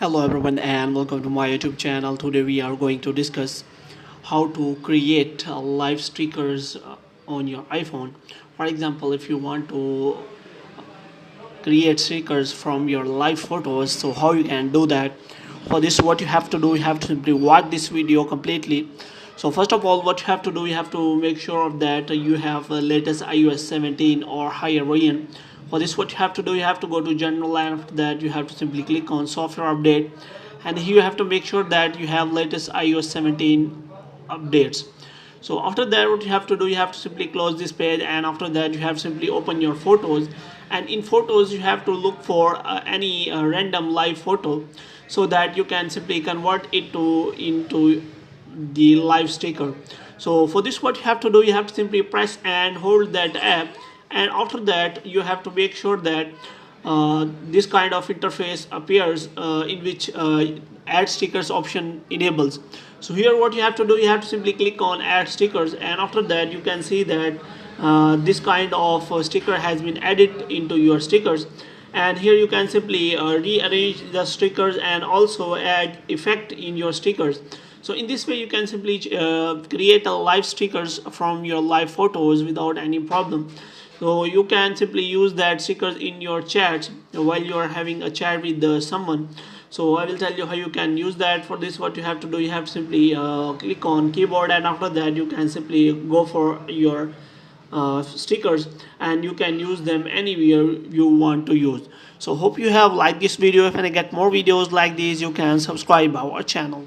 Hello everyone and welcome to my YouTube channel. Today we are going to discuss how to create live stickers on your iPhone. For example, if you want to create stickers from your live photos, so how you can do that. For this, what you have to do, you have to simply watch this video completely. So first of all, what you have to do, you have to make sure that you have latest iOS 17 or higher version. For this, what you have to do, you have to go to general, and after that you have to simply click on software update, and here you have to make sure that you have latest iOS 17 updates. So after that, what you have to do, you have to simply close this page, and after that you have simply open your photos, and in photos you have to look for any random live photo, so that you can simply convert it to into the live sticker. So for this, what you have to do, you have to simply press and hold that app, and after that you have to make sure that this kind of interface appears in which add stickers option enables. So here what you have to do, you have to simply click on add stickers, and after that you can see that this kind of sticker has been added into your stickers, and here you can simply rearrange the stickers and also add effect in your stickers. So in this way you can simply create a live stickers from your live photos without any problem. So you can simply use that stickers in your chats while you are having a chat with someone. So I will tell you how you can use that. For this, what you have to do, you have to simply click on keyboard, and after that you can simply go for your stickers, and you can use them anywhere you want to use. So hope you have liked this video. If you get more videos like these, you can subscribe our channel.